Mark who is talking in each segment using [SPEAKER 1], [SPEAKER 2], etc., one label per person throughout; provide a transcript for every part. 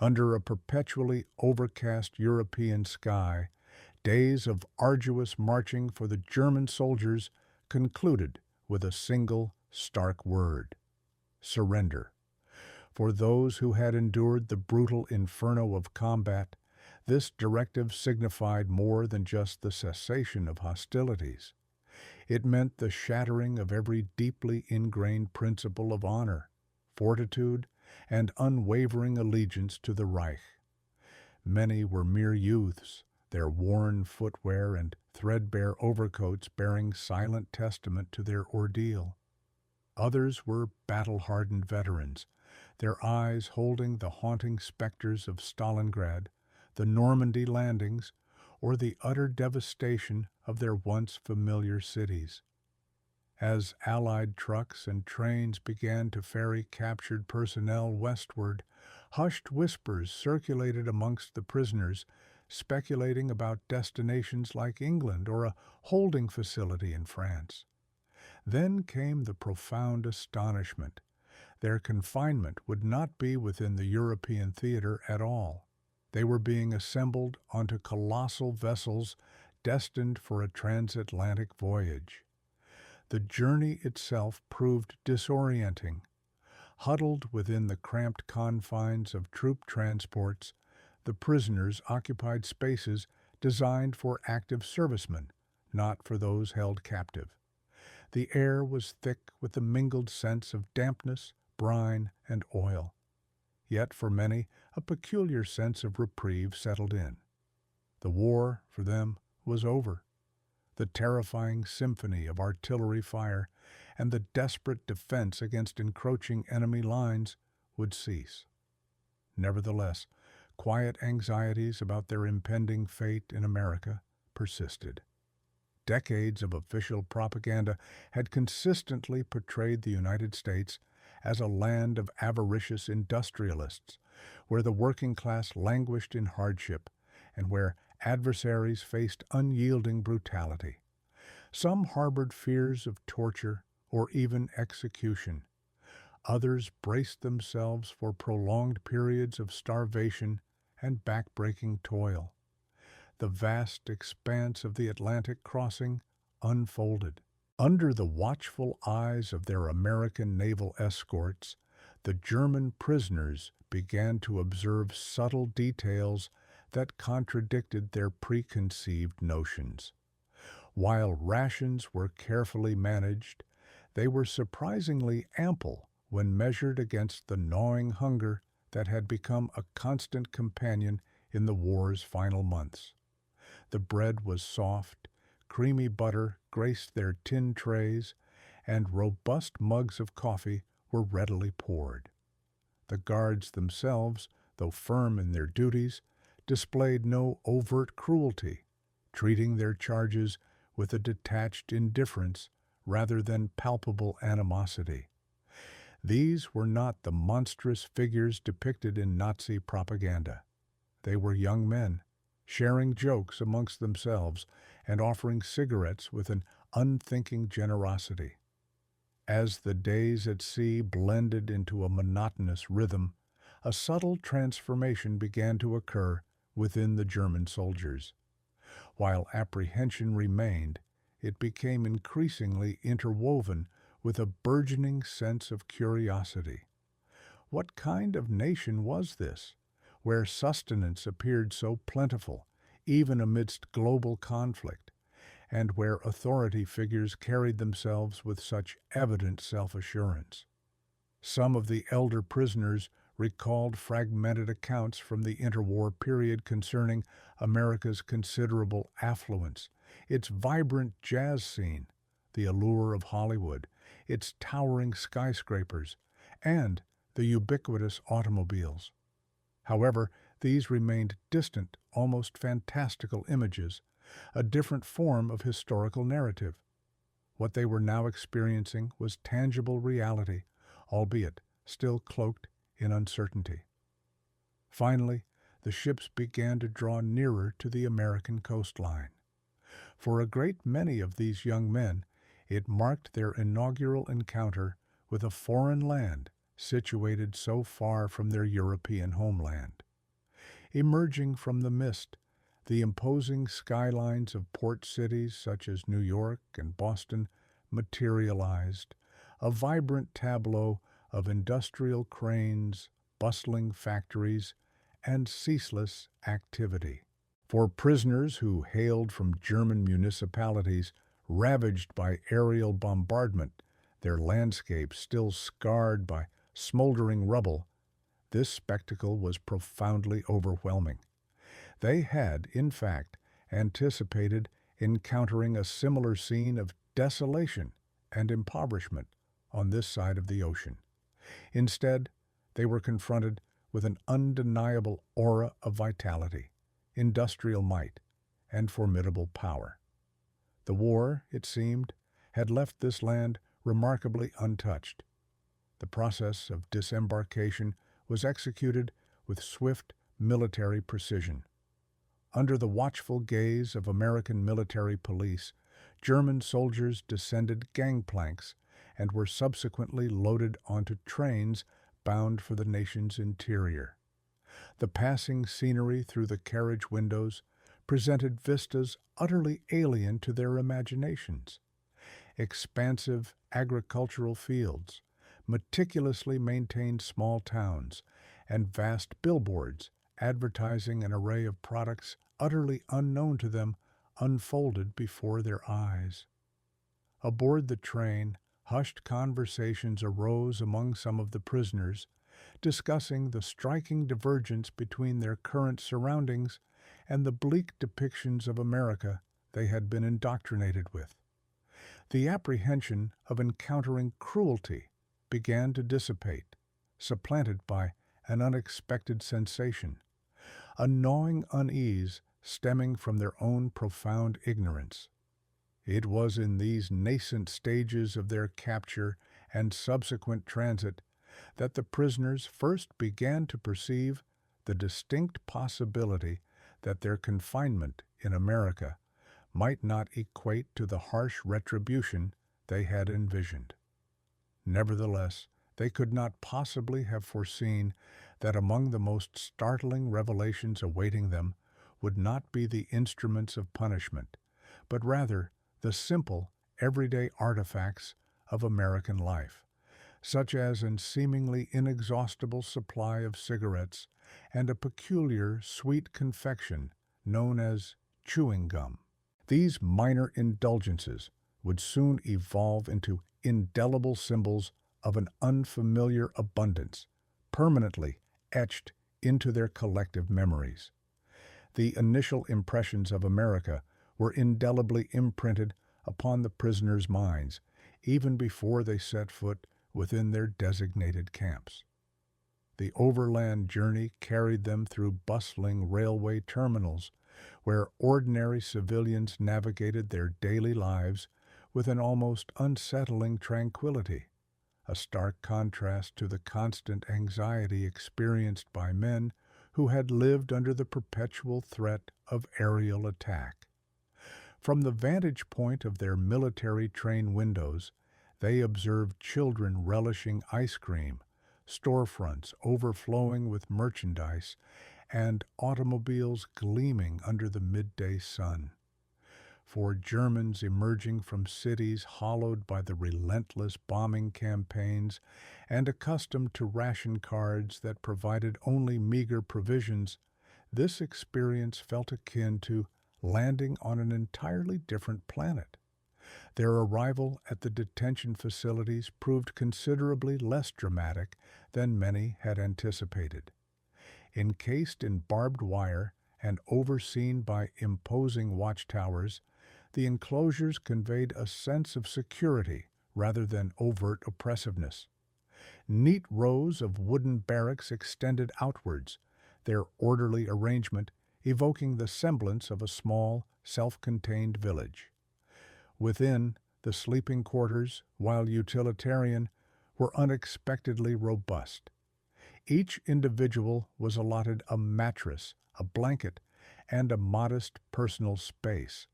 [SPEAKER 1] Under a perpetually overcast European sky, days of arduous marching for the German soldiers concluded with a single stark word: surrender. For those who had endured the brutal inferno of combat, this directive signified more than just the cessation of hostilities. It meant the shattering of every deeply ingrained principle of honor, fortitude, and unwavering allegiance to the Reich. Many were mere youths, their worn footwear and threadbare overcoats bearing silent testament to their ordeal. Others were battle-hardened veterans, their eyes holding the haunting specters of Stalingrad, the Normandy landings, or the utter devastation of their once familiar cities. As Allied trucks and trains began to ferry captured personnel westward, hushed whispers circulated amongst the prisoners, speculating about destinations like England or a holding facility in France. Then came the profound astonishment. Their confinement would not be within the European theater at all. They were being assembled onto colossal vessels destined for a transatlantic voyage. The journey itself proved disorienting. Huddled within the cramped confines of troop transports, the prisoners occupied spaces designed for active servicemen, not for those held captive. The air was thick with the mingled scents of dampness, brine, and oil. Yet for many, a peculiar sense of reprieve settled in. The war, for them, was over. The terrifying symphony of artillery fire and the desperate defense against encroaching enemy lines would cease. Nevertheless, quiet anxieties about their impending fate in America persisted. Decades of official propaganda had consistently portrayed the United States as a land of avaricious industrialists, where the working class languished in hardship and where adversaries faced unyielding brutality. Some harbored fears of torture or even execution. Others braced themselves for prolonged periods of starvation and backbreaking toil. The vast expanse of the Atlantic crossing unfolded. Under the watchful eyes of their American naval escorts, the German prisoners began to observe subtle details that contradicted their preconceived notions. While rations were carefully managed, they were surprisingly ample when measured against the gnawing hunger that had become a constant companion in the war's final months. The bread was soft, creamy butter graced their tin trays, and robust mugs of coffee were readily poured. The guards themselves, though firm in their duties, displayed no overt cruelty, treating their charges with a detached indifference rather than palpable animosity. These were not the monstrous figures depicted in Nazi propaganda. They were young men, sharing jokes amongst themselves and offering cigarettes with an unthinking generosity. As the days at sea blended into a monotonous rhythm, a subtle transformation began to occur within the German soldiers. While apprehension remained, it became increasingly interwoven with a burgeoning sense of curiosity. What kind of nation was this, where sustenance appeared so plentiful, even amidst global conflict, and where authority figures carried themselves with such evident self-assurance? Some of the elder prisoners recalled fragmented accounts from the interwar period concerning America's considerable affluence, its vibrant jazz scene, the allure of Hollywood, its towering skyscrapers, and the ubiquitous automobiles. However, these remained distant, almost fantastical images, a different form of historical narrative. What they were now experiencing was tangible reality, albeit still cloaked in uncertainty. Finally, the ships began to draw nearer to the American coastline. For a great many of these young men, it marked their inaugural encounter with a foreign land situated so far from their European homeland. Emerging from the mist, the imposing skylines of port cities such as New York and Boston materialized, a vibrant tableau of industrial cranes, bustling factories, and ceaseless activity. For prisoners who hailed from German municipalities ravaged by aerial bombardment, their landscapes still scarred by smoldering rubble, this spectacle was profoundly overwhelming. They had, in fact, anticipated encountering a similar scene of desolation and impoverishment on this side of the ocean. Instead, they were confronted with an undeniable aura of vitality, industrial might, and formidable power. The war, it seemed, had left this land remarkably untouched. The process of disembarkation was executed with swift military precision. Under the watchful gaze of American military police, German soldiers descended gangplanks and were subsequently loaded onto trains bound for the nation's interior. The passing scenery through the carriage windows presented vistas utterly alien to their imaginations. Expansive agricultural fields, meticulously maintained small towns, and vast billboards advertising an array of products utterly unknown to them unfolded before their eyes. Aboard the train, hushed conversations arose among some of the prisoners, discussing the striking divergence between their current surroundings and the bleak depictions of America they had been indoctrinated with. The apprehension of encountering cruelty began to dissipate, supplanted by an unexpected sensation, a gnawing unease stemming from their own profound ignorance. It was in these nascent stages of their capture and subsequent transit that the prisoners first began to perceive the distinct possibility that their confinement in America might not equate to the harsh retribution they had envisioned. Nevertheless, they could not possibly have foreseen that among the most startling revelations awaiting them would not be the instruments of punishment, but rather the simple, everyday artifacts of American life, such as a seemingly inexhaustible supply of cigarettes and a peculiar sweet confection known as chewing gum. These minor indulgences would soon evolve into indelible symbols of an unfamiliar abundance, permanently etched into their collective memories. The initial impressions of America were indelibly imprinted upon the prisoners' minds, even before they set foot within their designated camps. The overland journey carried them through bustling railway terminals, where ordinary civilians navigated their daily lives with an almost unsettling tranquility, a stark contrast to the constant anxiety experienced by men who had lived under the perpetual threat of aerial attack. From the vantage point of their military train windows, they observed children relishing ice cream, storefronts overflowing with merchandise, and automobiles gleaming under the midday sun. For Germans emerging from cities hollowed by the relentless bombing campaigns and accustomed to ration cards that provided only meager provisions, this experience felt akin to landing on an entirely different planet. Their arrival at the detention facilities proved considerably less dramatic than many had anticipated. Encased in barbed wire and overseen by imposing watchtowers, the enclosures conveyed a sense of security rather than overt oppressiveness. Neat rows of wooden barracks extended outwards, their orderly arrangement evoking the semblance of a small, self-contained village. Within, the sleeping quarters, while utilitarian, were unexpectedly robust. Each individual was allotted a mattress, a blanket, and a modest personal space.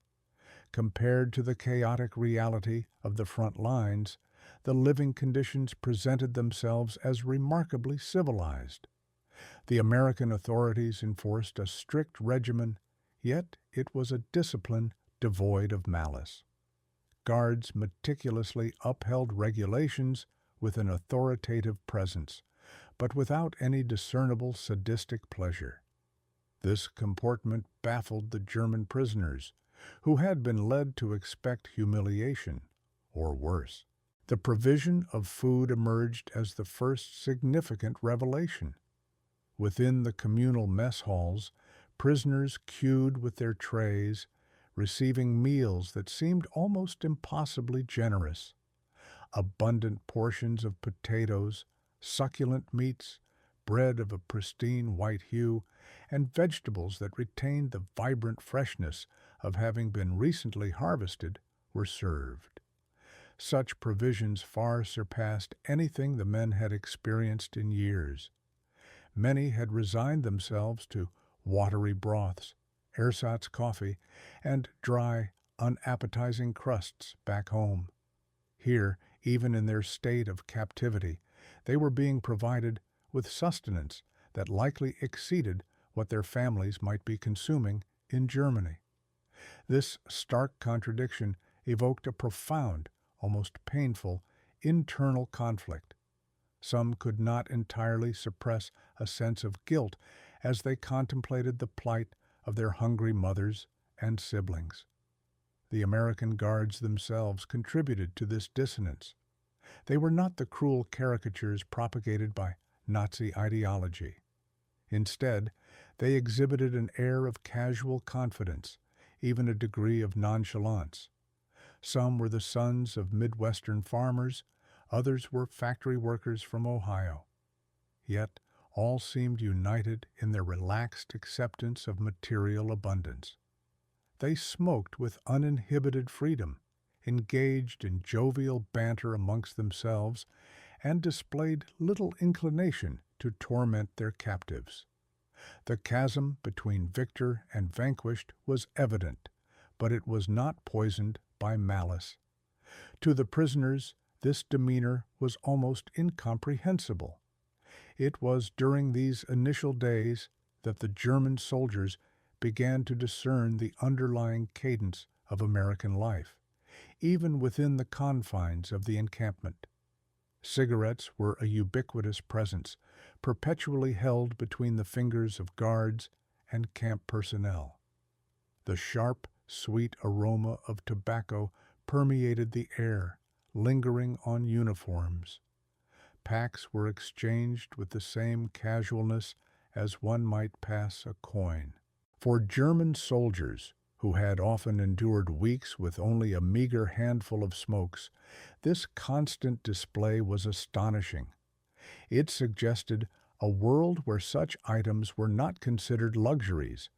[SPEAKER 1] Compared to the chaotic reality of the front lines, the living conditions presented themselves as remarkably civilized. The American authorities enforced a strict regimen, yet it was a discipline devoid of malice. Guards meticulously upheld regulations with an authoritative presence, but without any discernible sadistic pleasure. This comportment baffled the German prisoners, who had been led to expect humiliation, or worse. The provision of food emerged as the first significant revelation. Within the communal mess halls, prisoners queued with their trays, receiving meals that seemed almost impossibly generous. Abundant portions of potatoes, succulent meats, bread of a pristine white hue, and vegetables that retained the vibrant freshness of having been recently harvested were served. Such provisions far surpassed anything the men had experienced in years. Many had resigned themselves to watery broths, ersatz coffee, and dry, unappetizing crusts back home. Here, even in their state of captivity, they were being provided with sustenance that likely exceeded what their families might be consuming in Germany. This stark contradiction evoked a profound, almost painful, internal conflict. Some could not entirely suppress a sense of guilt as they contemplated the plight of their hungry mothers and siblings. The American guards themselves contributed to this dissonance. They were not the cruel caricatures propagated by Nazi ideology. Instead, they exhibited an air of casual confidence, even a degree of nonchalance. Some were the sons of Midwestern farmers, others were factory workers from Ohio. Yet all seemed united in their relaxed acceptance of material abundance. They smoked with uninhibited freedom, engaged in jovial banter amongst themselves, and displayed little inclination to torment their captives. The chasm between victor and vanquished was evident, but it was not poisoned by malice. To the prisoners, this demeanor was almost incomprehensible. It was during these initial days that the German soldiers began to discern the underlying cadence of American life, even within the confines of the encampment. Cigarettes were a ubiquitous presence, perpetually held between the fingers of guards and camp personnel. The sharp, sweet aroma of tobacco permeated the air, lingering on uniforms. Packs were exchanged with the same casualness as one might pass a coin. For German soldiers, who had often endured weeks with only a meager handful of smokes, this constant display was astonishing. It suggested a world where such items were not considered luxuries,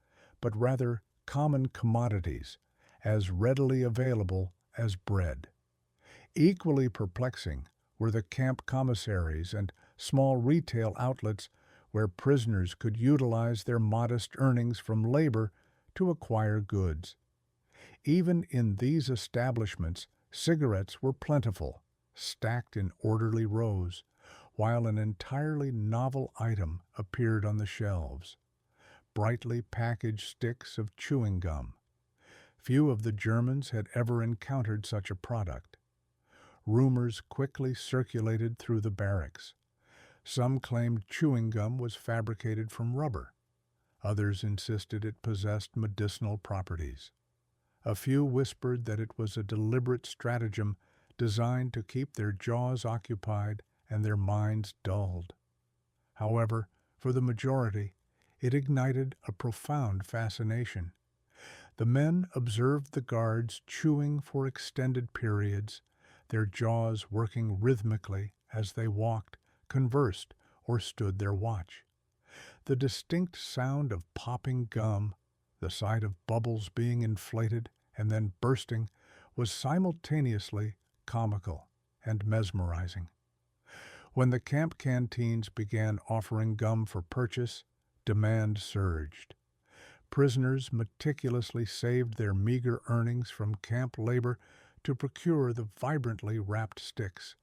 [SPEAKER 1] but rather common commodities, as readily available as bread. Equally perplexing were the camp commissaries and small retail outlets where prisoners could utilize their modest earnings from labor to acquire goods. Even in these establishments, cigarettes were plentiful, stacked in orderly rows, while an entirely novel item appeared on the shelves: brightly packaged sticks of chewing gum. Few of the Germans had ever encountered such a product. Rumors quickly circulated through the barracks. Some claimed chewing gum was fabricated from rubber. Others insisted it possessed medicinal properties. A few whispered that it was a deliberate stratagem designed to keep their jaws occupied and their minds dulled. However, for the majority, it ignited a profound fascination. The men observed the guards chewing for extended periods, their jaws working rhythmically as they walked, conversed, or stood their watch. The distinct sound of popping gum, the sight of bubbles being inflated and then bursting, was simultaneously comical and mesmerizing. When the camp canteens began offering gum for purchase, demand surged. Prisoners meticulously saved their meager earnings from camp labor to procure the vibrantly wrapped sticks,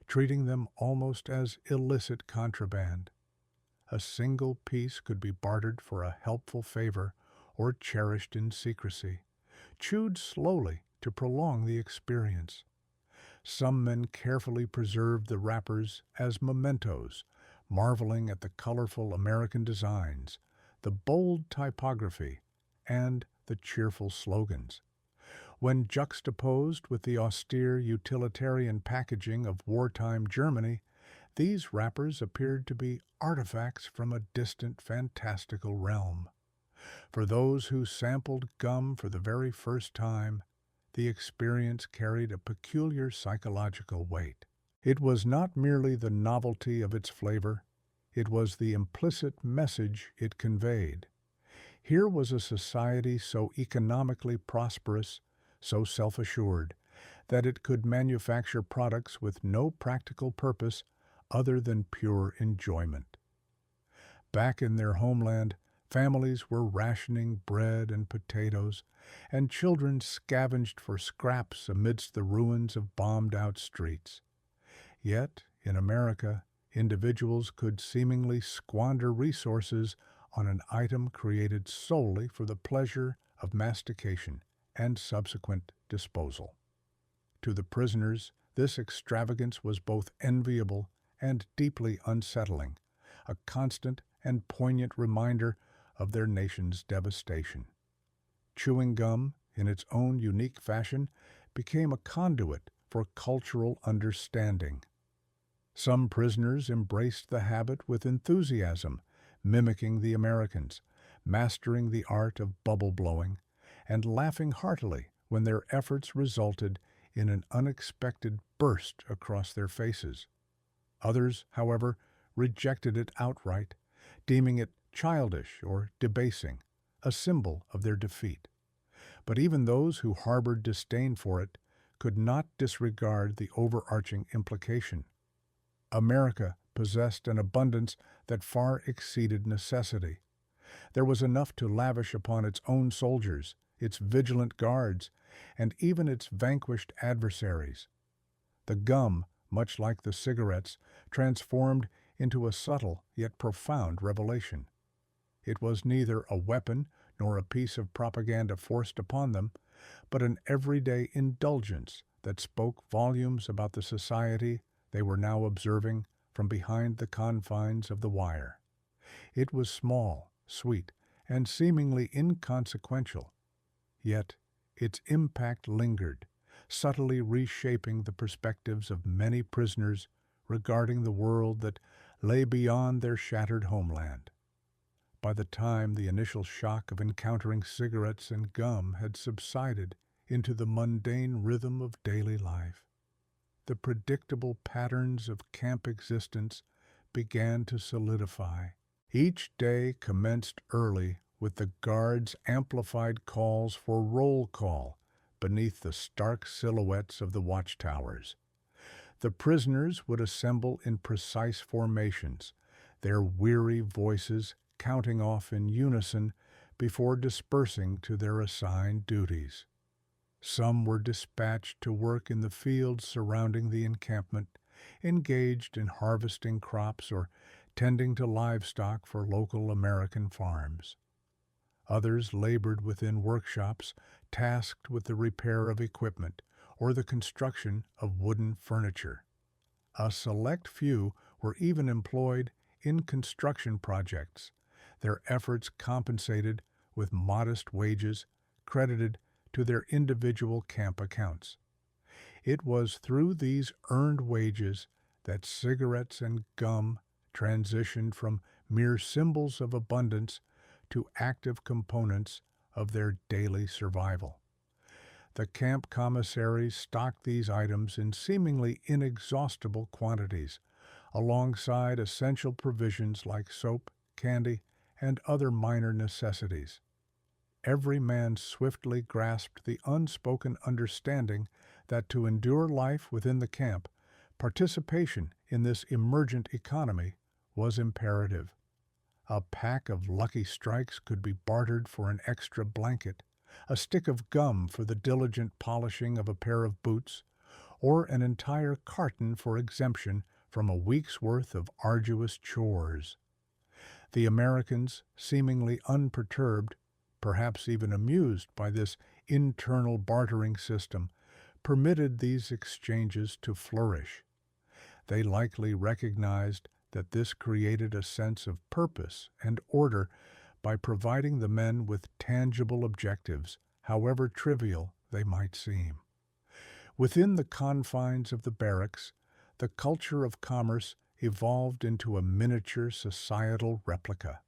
[SPEAKER 1] treating them almost as illicit contraband. A single piece could be bartered for a helpful favor or cherished in secrecy, chewed slowly to prolong the experience. Some men carefully preserved the wrappers as mementos, marveling at the colorful American designs, the bold typography, and the cheerful slogans. When juxtaposed with the austere utilitarian packaging of wartime Germany, these wrappers appeared to be artifacts from a distant fantastical realm. For those who sampled gum for the very first time, the experience carried a peculiar psychological weight. It was not merely the novelty of its flavor, it was the implicit message it conveyed. Here was a society so economically prosperous, so self-assured, that it could manufacture products with no practical purpose other than pure enjoyment. Back in their homeland, families were rationing bread and potatoes, and children scavenged for scraps amidst the ruins of bombed-out streets. Yet, in America, individuals could seemingly squander resources on an item created solely for the pleasure of mastication and subsequent disposal. To the prisoners, this extravagance was both enviable and deeply unsettling, a constant and poignant reminder of their nation's devastation. Chewing gum, in its own unique fashion, became a conduit for cultural understanding. Some prisoners embraced the habit with enthusiasm, mimicking the Americans, mastering the art of bubble blowing, and laughing heartily when their efforts resulted in an unexpected burst across their faces. Others, however, rejected it outright, deeming it childish or debasing, a symbol of their defeat. But even those who harbored disdain for it could not disregard the overarching implication. America possessed an abundance that far exceeded necessity. There was enough to lavish upon its own soldiers, its vigilant guards, and even its vanquished adversaries. The gum, much like the cigarettes, transformed into a subtle yet profound revelation. It was neither a weapon nor a piece of propaganda forced upon them, but an everyday indulgence that spoke volumes about the society they were now observing from behind the confines of the wire. It was small, sweet, and seemingly inconsequential, yet its impact lingered, subtly reshaping the perspectives of many prisoners regarding the world that lay beyond their shattered homeland. By the time the initial shock of encountering cigarettes and gum had subsided into the mundane rhythm of daily life, the predictable patterns of camp existence began to solidify. Each day commenced early with the guards' amplified calls for roll call beneath the stark silhouettes of the watchtowers. The prisoners would assemble in precise formations, their weary voices counting off in unison before dispersing to their assigned duties. Some were dispatched to work in the fields surrounding the encampment, engaged in harvesting crops or tending to livestock for local American farms. Others labored within workshops tasked with the repair of equipment or the construction of wooden furniture. A select few were even employed in construction projects, their efforts compensated with modest wages credited to their individual camp accounts. It was through these earned wages that cigarettes and gum transitioned from mere symbols of abundance to active components of their daily survival. The camp commissaries stocked these items in seemingly inexhaustible quantities, alongside essential provisions like soap, candy, and other minor necessities. Every man swiftly grasped the unspoken understanding that to endure life within the camp, participation in this emergent economy was imperative. A pack of Lucky Strikes could be bartered for an extra blanket, a stick of gum for the diligent polishing of a pair of boots, or an entire carton for exemption from a week's worth of arduous chores. The Americans, seemingly unperturbed, perhaps even amused by this internal bartering system, permitted these exchanges to flourish. They likely recognized that this created a sense of purpose and order by providing the men with tangible objectives, however trivial they might seem. Within the confines of the barracks, the culture of commerce evolved into a miniature societal replica.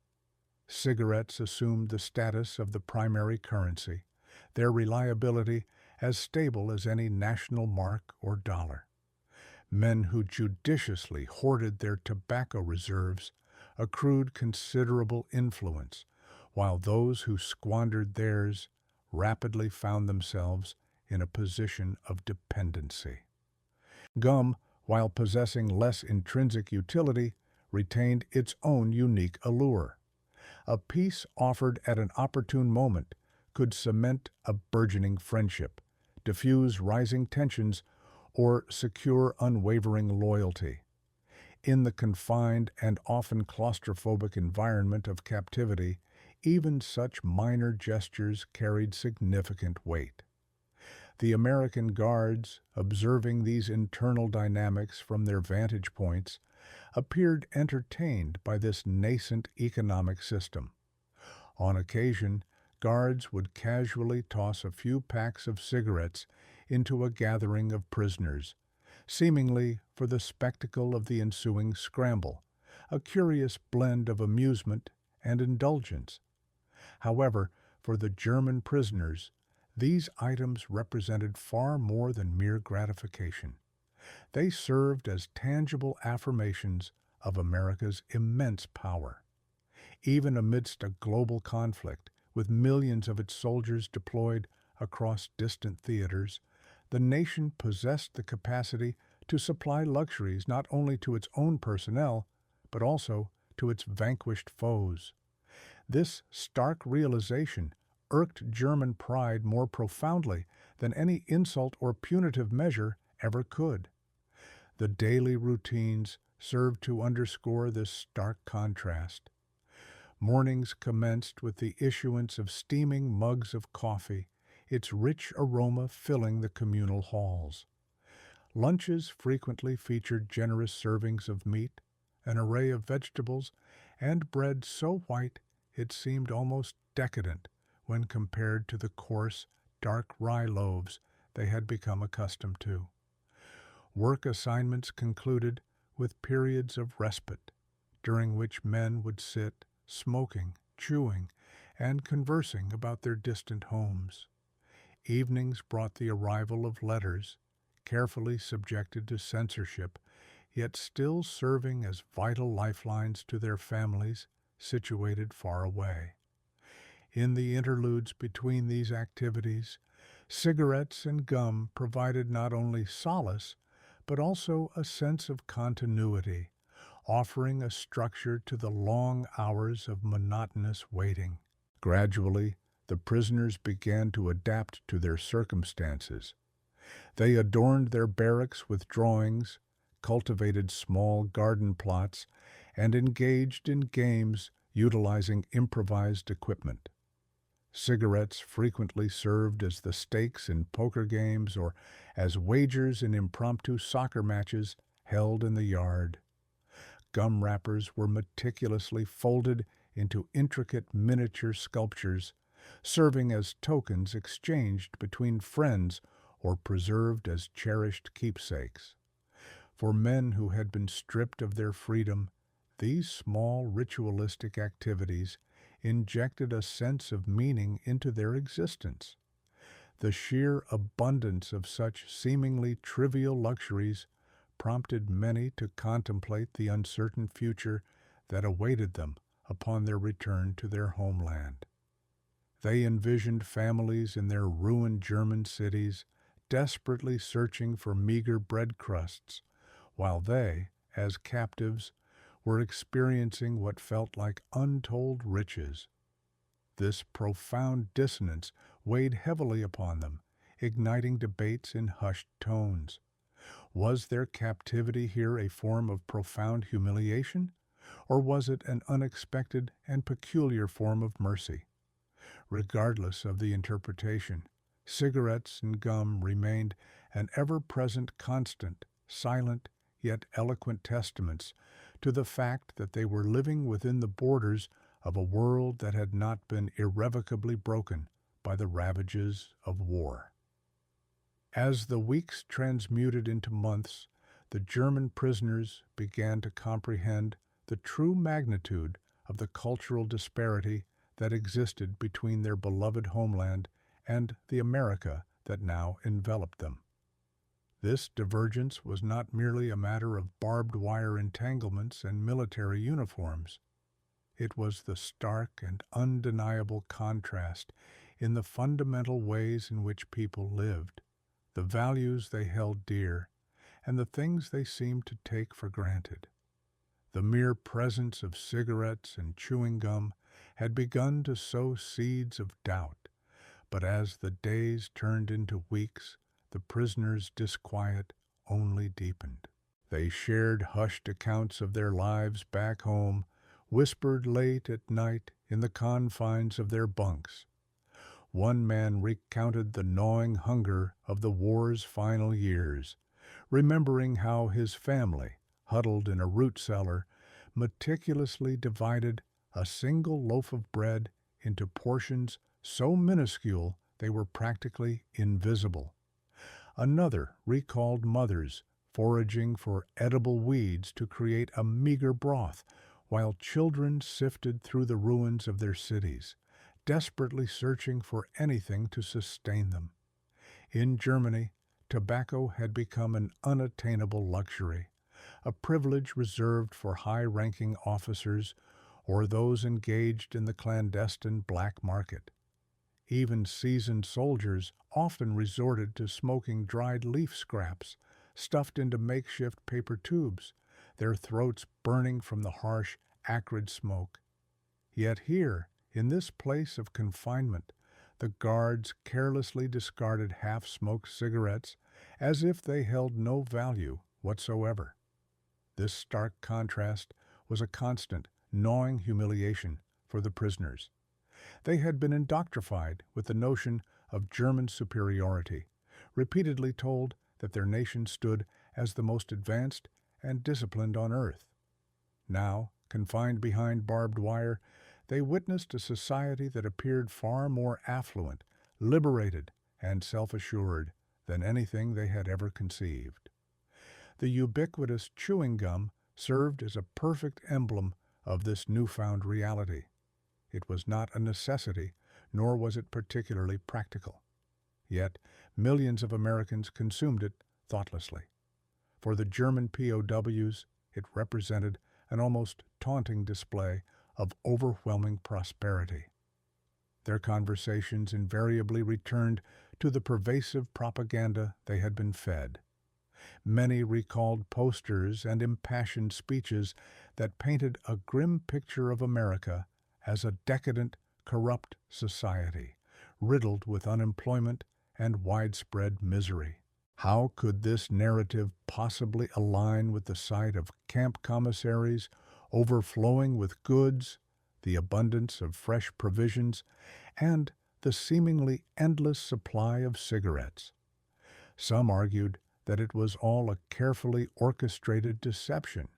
[SPEAKER 1] Cigarettes assumed the status of the primary currency, their reliability as stable as any national mark or dollar. Men who judiciously hoarded their tobacco reserves accrued considerable influence, while those who squandered theirs rapidly found themselves in a position of dependency. Gum, while possessing less intrinsic utility, retained its own unique allure. A piece offered at an opportune moment could cement a burgeoning friendship, diffuse rising tensions, or secure unwavering loyalty. In the confined and often claustrophobic environment of captivity, even such minor gestures carried significant weight. The American guards, observing these internal dynamics from their vantage points, appeared entertained by this nascent economic system. On occasion, guards would casually toss a few packs of cigarettes into a gathering of prisoners, seemingly for the spectacle of the ensuing scramble, a curious blend of amusement and indulgence. However, for the German prisoners, these items represented far more than mere gratification. They served as tangible affirmations of America's immense power. Even amidst a global conflict, with millions of its soldiers deployed across distant theaters, the nation possessed the capacity to supply luxuries not only to its own personnel, but also to its vanquished foes. This stark realization irked German pride more profoundly than any insult or punitive measure ever could. The daily routines served to underscore this stark contrast. Mornings commenced with the issuance of steaming mugs of coffee, its rich aroma filling the communal halls. Lunches frequently featured generous servings of meat, an array of vegetables, and bread so white it seemed almost decadent when compared to the coarse, dark rye loaves they had become accustomed to. Work assignments concluded with periods of respite, during which men would sit, smoking, chewing, and conversing about their distant homes. Evenings brought the arrival of letters, carefully subjected to censorship, yet still serving as vital lifelines to their families situated far away. In the interludes between these activities, cigarettes and gum provided not only solace, but also a sense of continuity, offering a structure to the long hours of monotonous waiting. Gradually, the prisoners began to adapt to their circumstances. They adorned their barracks with drawings, cultivated small garden plots, and engaged in games utilizing improvised equipment. Cigarettes frequently served as the stakes in poker games or as wagers in impromptu soccer matches held in the yard. Gum wrappers were meticulously folded into intricate miniature sculptures, serving as tokens exchanged between friends or preserved as cherished keepsakes. For men who had been stripped of their freedom, these small ritualistic activities injected a sense of meaning into their existence. The sheer abundance of such seemingly trivial luxuries prompted many to contemplate the uncertain future that awaited them upon their return to their homeland. They envisioned families in their ruined German cities, desperately searching for meager bread crusts, while they, as captives, were experiencing what felt like untold riches. This profound dissonance weighed heavily upon them, igniting debates in hushed tones. Was their captivity here a form of profound humiliation, Or was it an unexpected and peculiar form of mercy? Regardless of the interpretation, cigarettes and gum remained an ever-present constant, silent yet eloquent testaments to the fact that they were living within the borders of a world that had not been irrevocably broken by the ravages of war. As the weeks transmuted into months, the German prisoners began to comprehend the true magnitude of the cultural disparity that existed between their beloved homeland and the America that now enveloped them. This divergence was not merely a matter of barbed wire entanglements and military uniforms. It was the stark and undeniable contrast in the fundamental ways in which people lived, the values they held dear, and the things they seemed to take for granted. The mere presence of cigarettes and chewing gum had begun to sow seeds of doubt, but as the days turned into weeks, the prisoners' disquiet only deepened. They shared hushed accounts of their lives back home, whispered late at night in the confines of their bunks. One man recounted the gnawing hunger of the war's final years, remembering how his family, huddled in a root cellar, meticulously divided a single loaf of bread into portions so minuscule they were practically invisible. Another recalled mothers foraging for edible weeds to create a meager broth, while children sifted through the ruins of their cities, desperately searching for anything to sustain them. In Germany, tobacco had become an unattainable luxury, a privilege reserved for high-ranking officers or those engaged in the clandestine black market. Even seasoned soldiers often resorted to smoking dried leaf scraps stuffed into makeshift paper tubes, their throats burning from the harsh, acrid smoke. Yet here, in this place of confinement, the guards carelessly discarded half-smoked cigarettes as if they held no value whatsoever. This stark contrast was a constant, gnawing humiliation for the prisoners. They had been indoctrified with the notion of German superiority, repeatedly told that their nation stood as the most advanced and disciplined on earth. Now, confined behind barbed wire, they witnessed a society that appeared far more affluent, liberated, and self-assured than anything they had ever conceived. The ubiquitous chewing gum served as a perfect emblem of this newfound reality. It was not a necessity, nor was it particularly practical. Yet, millions of Americans consumed it thoughtlessly. For the German POWs, it represented an almost taunting display of overwhelming prosperity. Their conversations invariably returned to the pervasive propaganda they had been fed. Many recalled posters and impassioned speeches that painted a grim picture of America as a decadent, corrupt society, riddled with unemployment and widespread misery. How could this narrative possibly align with the sight of camp commissaries overflowing with goods, the abundance of fresh provisions, and the seemingly endless supply of cigarettes? Some argued that it was all a carefully orchestrated deception,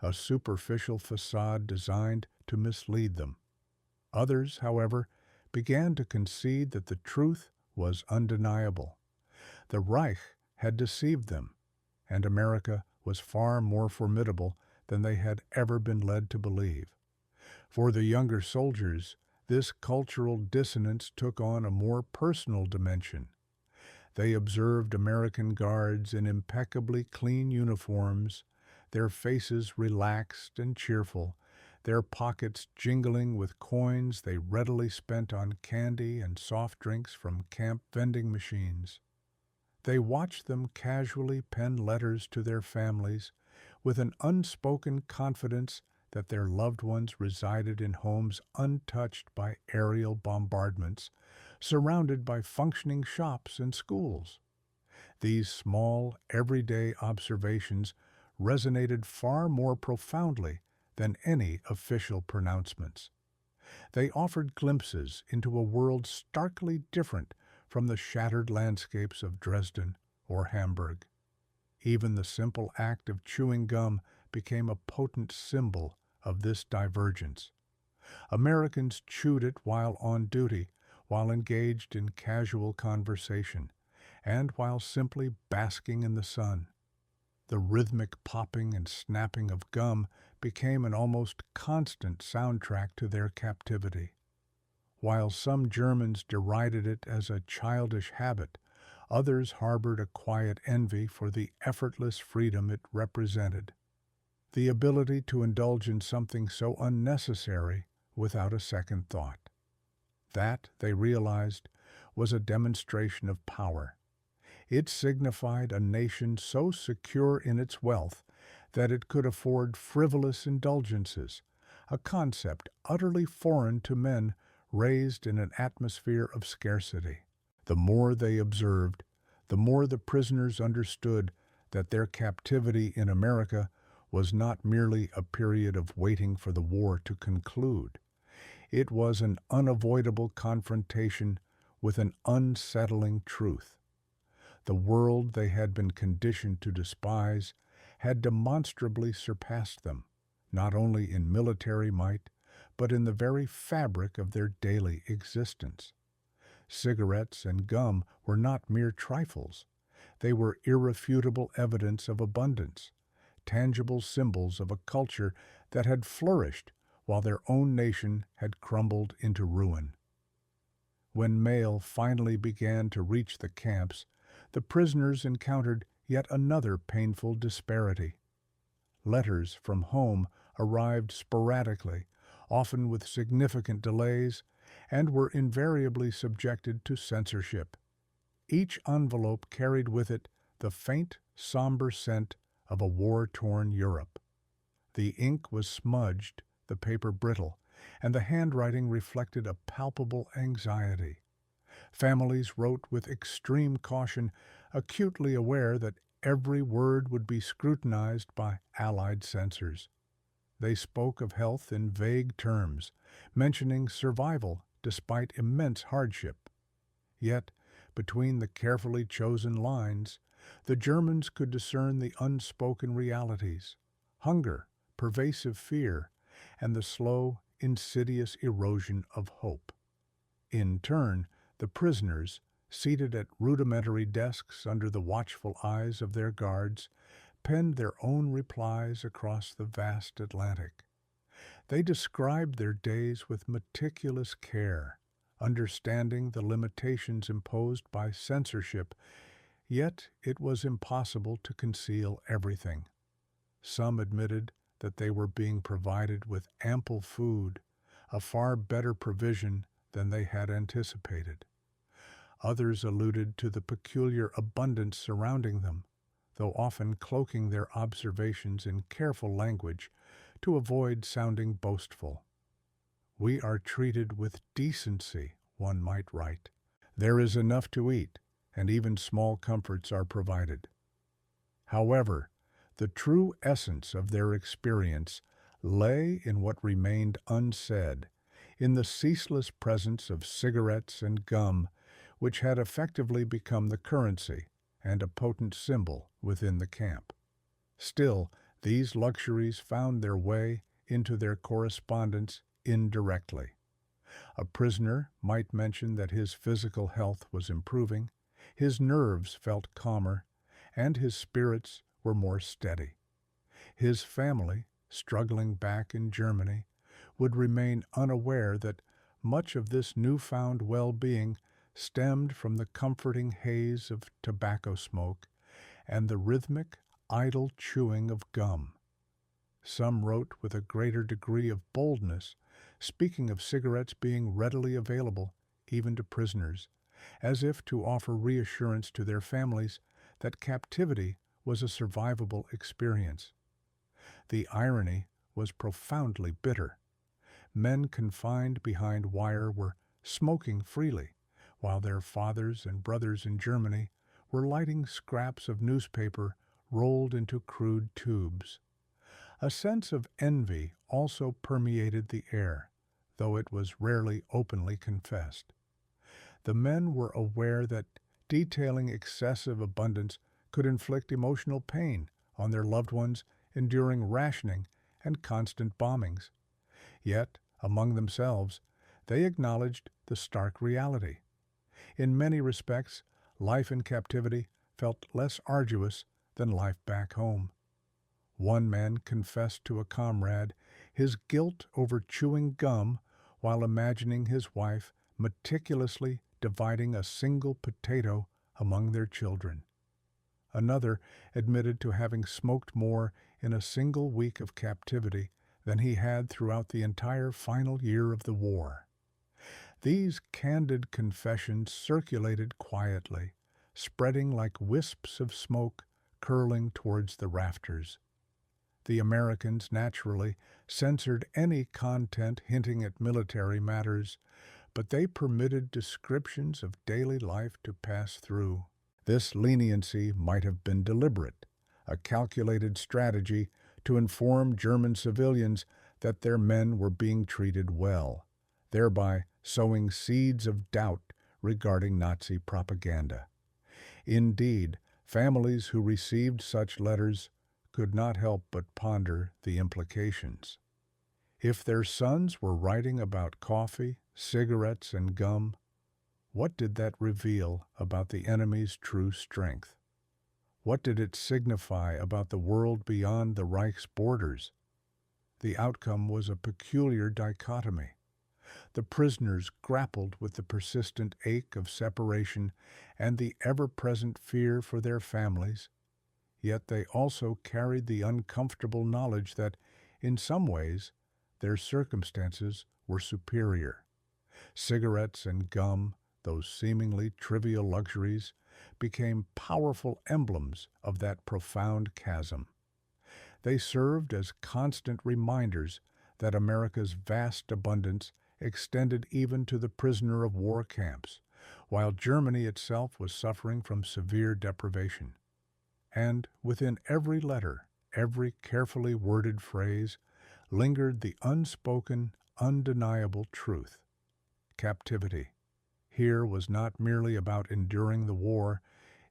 [SPEAKER 1] a superficial facade designed to mislead them. Others, however, began to concede that the truth was undeniable. The Reich had deceived them, and America was far more formidable than they had ever been led to believe. For the younger soldiers, this cultural dissonance took on a more personal dimension. They observed American guards in impeccably clean uniforms, their faces relaxed and cheerful, their pockets jingling with coins they readily spent on candy and soft drinks from camp vending machines. They watched them casually pen letters to their families with an unspoken confidence that their loved ones resided in homes untouched by aerial bombardments, surrounded by functioning shops and schools. These small, everyday observations resonated far more profoundly than any official pronouncements. They offered glimpses into a world starkly different from the shattered landscapes of Dresden or Hamburg. Even the simple act of chewing gum became a potent symbol of this divergence. Americans chewed it while on duty, while engaged in casual conversation, and while simply basking in the sun. The rhythmic popping and snapping of gum became an almost constant soundtrack to their captivity. While some Germans derided it as a childish habit, others harbored a quiet envy for the effortless freedom it represented. The ability to indulge in something so unnecessary without a second thought. That, they realized, was a demonstration of power. It signified a nation so secure in its wealth that it could afford frivolous indulgences, a concept utterly foreign to men raised in an atmosphere of scarcity. The more they observed, the more the prisoners understood that their captivity in America was not merely a period of waiting for the war to conclude. It was an unavoidable confrontation with an unsettling truth. The world they had been conditioned to despise had demonstrably surpassed them, not only in military might, but in the very fabric of their daily existence. Cigarettes and gum were not mere trifles. They were irrefutable evidence of abundance, tangible symbols of a culture that had flourished while their own nation had crumbled into ruin. When mail finally began to reach the camps, the prisoners encountered yet another painful disparity. Letters from home arrived sporadically, often with significant delays, and were invariably subjected to censorship. Each envelope carried with it the faint, somber scent of a war-torn Europe. The ink was smudged, the paper brittle, and the handwriting reflected a palpable anxiety. Families wrote with extreme caution, acutely aware that every word would be scrutinized by Allied censors. They spoke of health in vague terms, mentioning survival despite immense hardship. Yet, between the carefully chosen lines, the Germans could discern the unspoken realities: hunger, pervasive fear, and the slow, insidious erosion of hope. In turn, the prisoners, seated at rudimentary desks under the watchful eyes of their guards, penned their own replies across the vast Atlantic. They described their days with meticulous care, understanding the limitations imposed by censorship, yet it was impossible to conceal everything. Some admitted that they were being provided with ample food, a far better provision than they had anticipated. Others alluded to the peculiar abundance surrounding them, though often cloaking their observations in careful language to avoid sounding boastful. "We are treated with decency," one might write. "There is enough to eat, and even small comforts are provided." However, the true essence of their experience lay in what remained unsaid, in the ceaseless presence of cigarettes and gum, which had effectively become the currency and a potent symbol within the camp. Still, these luxuries found their way into their correspondence indirectly. A prisoner might mention that his physical health was improving, his nerves felt calmer, and his spirits were more steady. His family, struggling back in Germany, would remain unaware that much of this newfound well-being stemmed from the comforting haze of tobacco smoke and the rhythmic, idle chewing of gum. Some wrote with a greater degree of boldness, speaking of cigarettes being readily available, even to prisoners, as if to offer reassurance to their families that captivity was a survivable experience. The irony was profoundly bitter. Men confined behind wire were smoking freely, while their fathers and brothers in Germany were lighting scraps of newspaper rolled into crude tubes. A sense of envy also permeated the air, though it was rarely openly confessed. The men were aware that detailing excessive abundance could inflict emotional pain on their loved ones enduring rationing and constant bombings. Yet, among themselves, they acknowledged the stark reality. In many respects, life in captivity felt less arduous than life back home. One man confessed to a comrade his guilt over chewing gum while imagining his wife meticulously dividing a single potato among their children. Another admitted to having smoked more in a single week of captivity than he had throughout the entire final year of the war. These candid confessions circulated quietly, spreading like wisps of smoke curling towards the rafters. The Americans naturally censored any content hinting at military matters, but they permitted descriptions of daily life to pass through. This leniency might have been deliberate, a calculated strategy to inform German civilians that their men were being treated well, thereby sowing seeds of doubt regarding Nazi propaganda. Indeed, families who received such letters could not help but ponder the implications. If their sons were writing about coffee, cigarettes, and gum, what did that reveal about the enemy's true strength? What did it signify about the world beyond the Reich's borders? The outcome was a peculiar dichotomy. The prisoners grappled with the persistent ache of separation and the ever-present fear for their families, yet they also carried the uncomfortable knowledge that, in some ways, their circumstances were superior. Cigarettes and gum, those seemingly trivial luxuries, became powerful emblems of that profound chasm. They served as constant reminders that America's vast abundance extended even to the prisoner of war camps, while Germany itself was suffering from severe deprivation. And within every letter, every carefully worded phrase, lingered the unspoken, undeniable truth. Captivity here was not merely about enduring the war,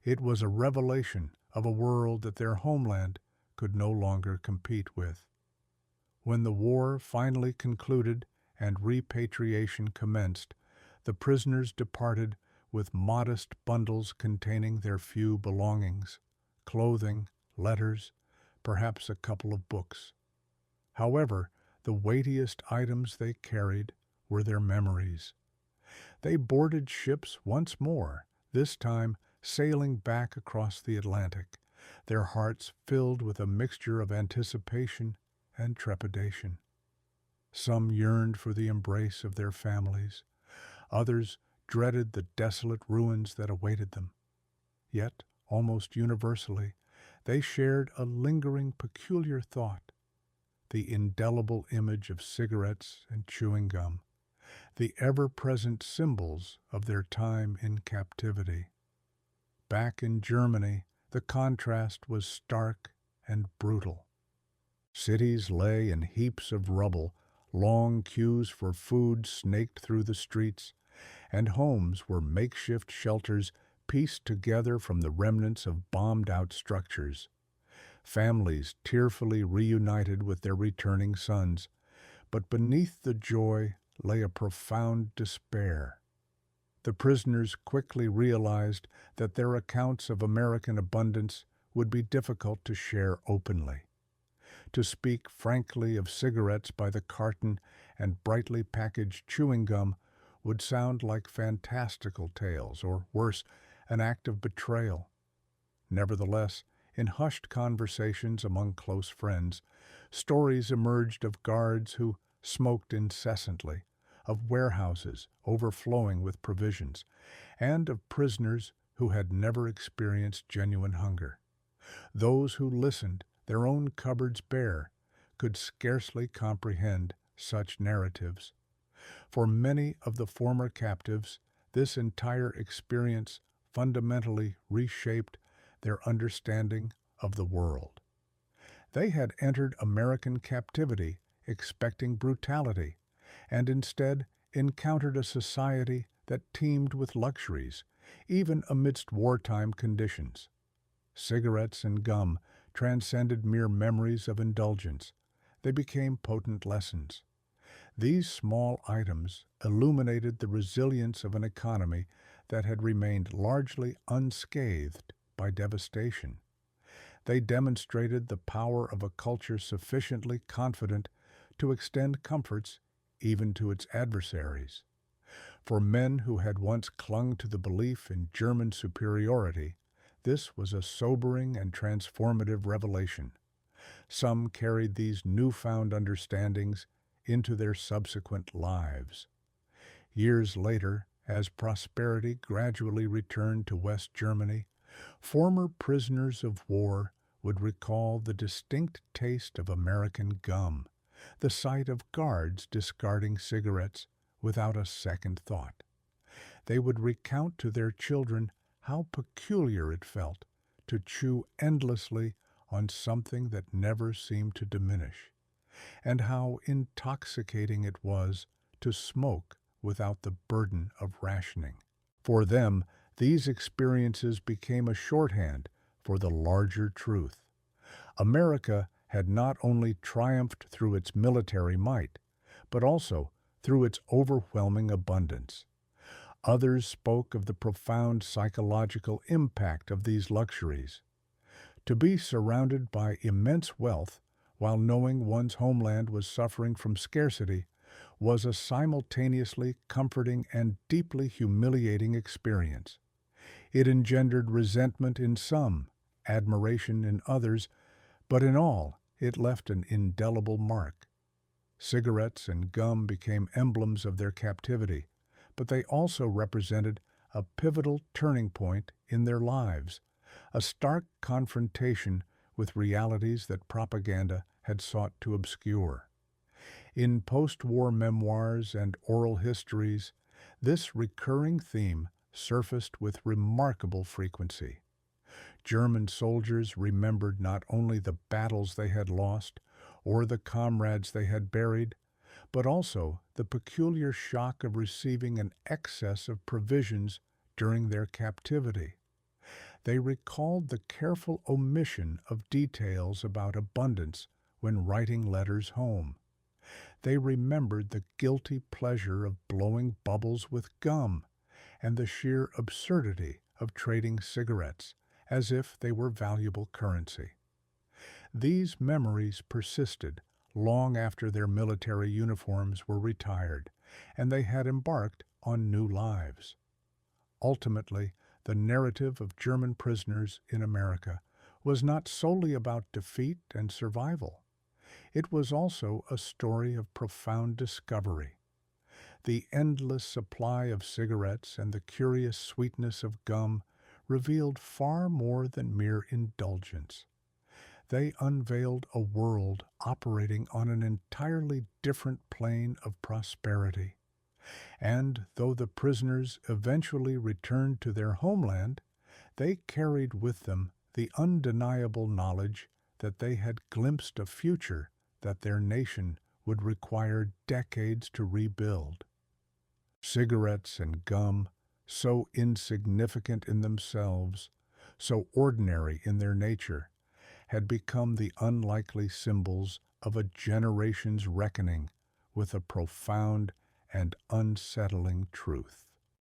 [SPEAKER 1] it was a revelation of a world that their homeland could no longer compete with. When the war finally concluded and repatriation commenced, the prisoners departed with modest bundles containing their few belongings, clothing, letters, perhaps a couple of books. However, the weightiest items they carried were their memories. They boarded ships once more, this time sailing back across the Atlantic, their hearts filled with a mixture of anticipation and trepidation. Some yearned for the embrace of their families, others dreaded the desolate ruins that awaited them. Yet, almost universally, they shared a lingering, peculiar thought: the indelible image of cigarettes and chewing gum, the ever-present symbols of their time in captivity. Back in Germany, the contrast was stark and brutal. Cities lay in heaps of rubble, long queues for food snaked through the streets, and homes were makeshift shelters pieced together from the remnants of bombed-out structures. Families tearfully reunited with their returning sons, but beneath the joy lay a profound despair. The prisoners quickly realized that their accounts of American abundance would be difficult to share openly. To speak frankly of cigarettes by the carton and brightly packaged chewing gum would sound like fantastical tales, or worse, an act of betrayal. Nevertheless, in hushed conversations among close friends, stories emerged of guards who smoked incessantly, of warehouses overflowing with provisions, and of prisoners who had never experienced genuine hunger. Those who listened, their own cupboards bare, could scarcely comprehend such narratives. For many of the former captives, this entire experience fundamentally reshaped their understanding of the world. They had entered American captivity expecting brutality, and instead encountered a society that teemed with luxuries, even amidst wartime conditions. Cigarettes and gum transcended mere memories of indulgence. They became potent lessons. These small items illuminated the resilience of an economy that had remained largely unscathed by devastation. They demonstrated the power of a culture sufficiently confident to extend comforts even to its adversaries. For men who had once clung to the belief in German superiority, this was a sobering and transformative revelation. Some carried these newfound understandings into their subsequent lives. Years later, as prosperity gradually returned to West Germany, former prisoners of war would recall the distinct taste of American gum, the sight of guards discarding cigarettes without a second thought. They would recount to their children how peculiar it felt to chew endlessly on something that never seemed to diminish, and how intoxicating it was to smoke without the burden of rationing. For them, these experiences became a shorthand for the larger truth. America had not only triumphed through its military might, but also through its overwhelming abundance. Others spoke of the profound psychological impact of these luxuries. To be surrounded by immense wealth while knowing one's homeland was suffering from scarcity was a simultaneously comforting and deeply humiliating experience. It engendered resentment in some, admiration in others, but in all, it left an indelible mark. Cigarettes and gum became emblems of their captivity, but they also represented a pivotal turning point in their lives, a stark confrontation with realities that propaganda had sought to obscure. In post-war memoirs and oral histories, this recurring theme surfaced with remarkable frequency. German soldiers remembered not only the battles they had lost or the comrades they had buried, but also the peculiar shock of receiving an excess of provisions during their captivity. They recalled the careful omission of details about abundance when writing letters home. They remembered the guilty pleasure of blowing bubbles with gum and the sheer absurdity of trading cigarettes as if they were valuable currency. These memories persisted long after their military uniforms were retired and they had embarked on new lives. Ultimately, the narrative of German prisoners in America was not solely about defeat and survival. It was also a story of profound discovery. The endless supply of cigarettes and the curious sweetness of gum revealed far more than mere indulgence. They unveiled a world operating on an entirely different plane of prosperity. And though the prisoners eventually returned to their homeland, they carried with them the undeniable knowledge that they had glimpsed a future that their nation would require decades to rebuild. Cigarettes and gum, so insignificant in themselves, so ordinary in their nature, had become the unlikely symbols of a generation's reckoning with a profound and unsettling truth.